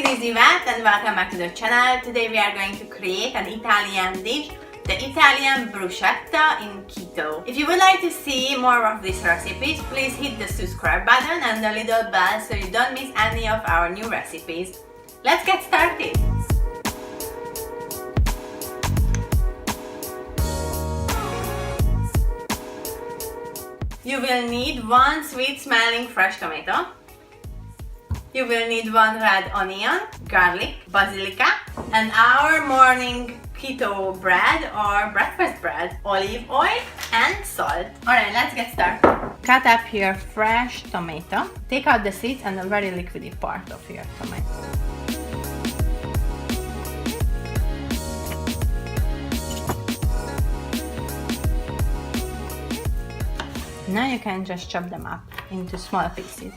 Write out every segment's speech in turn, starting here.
This is Yvette and welcome back to the channel. Today we are going to create an Italian dish, the Italian bruschetta in keto. If you would like to see more of these recipes, please hit the subscribe button and the little bell so you don't miss any of our new recipes. Let's get started! You will need one sweet smelling fresh tomato. You will need one red onion, garlic, basilikum, and our morning keto bread or breakfast bread, olive oil, and salt. Alright, let's get started. Cut up your fresh tomato. Take out the seeds and the very liquidy part of your tomato. Now you can just chop them up into small pieces.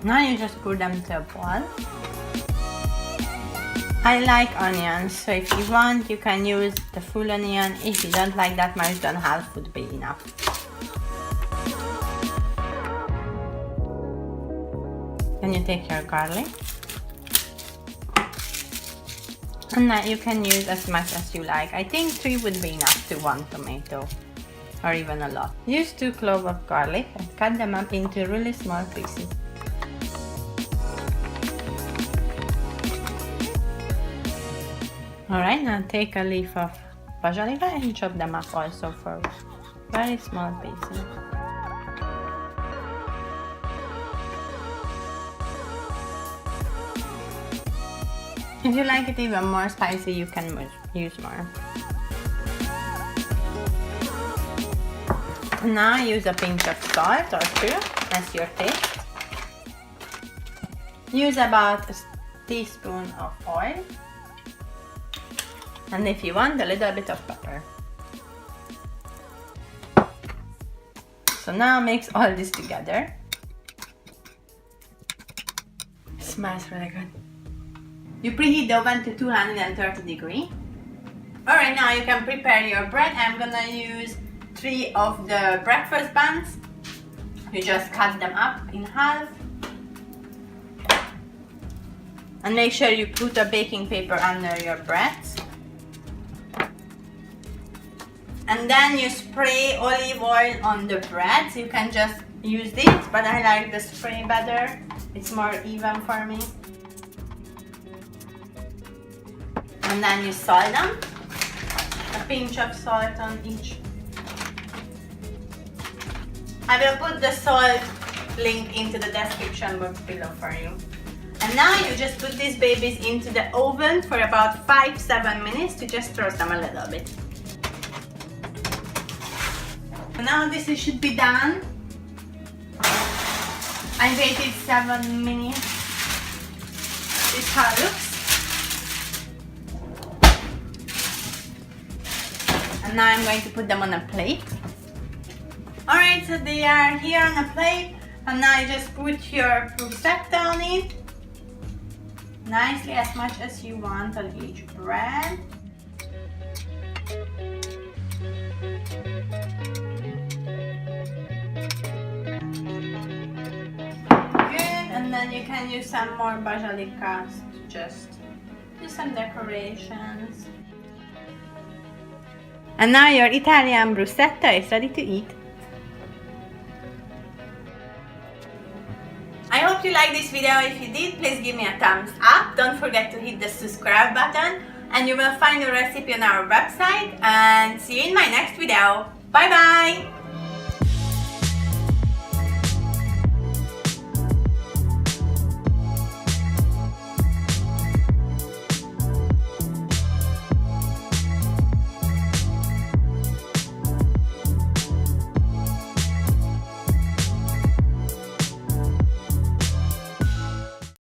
Now you just put them to a bowl. I like onions, so if you want you can use the full onion. If you don't like that much, then half would be enough. Then you take your garlic. And now you can use as much as you like. I think 3 would be enough to 1 tomato, or even a lot. Use 2 cloves of garlic and cut them up into really small pieces. Alright, now take a leaf of basilikum and chop them up also for very small pieces. If you like it even more spicy, you can use more. Now use a pinch of salt or 2 as your taste. Use about a teaspoon of oil. And if you want, a little bit of pepper. So now mix all this together. It smells really good. You preheat the oven to 230 degrees. Alright, now you can prepare your bread. I'm gonna use 3 of the breakfast buns. You just cut them up in half. And make sure you put a baking paper under your breads. And then you spray olive oil on the bread. So you can just use this, but I like the spray better. It's more even for me. And then you salt them. A pinch of salt on each. I will put the salt link into the description box below for you. And now you just put these babies into the oven for about 5-7 minutes to just roast them a little bit. Now this should be done. I waited 7 minutes. This is how it looks. And now I'm going to put them on a plate. Alright, so they are here on a plate. And now you just put your bruschetta on it. Nicely, as much as you want on each bread. And then you can use some more basilikum to just do some decorations. And now your Italian bruschetta is ready to eat. I hope you liked this video. If you did, please give me a thumbs up. Don't forget to hit the subscribe button. And you will find the recipe on our website. And see you in my next video. Bye bye!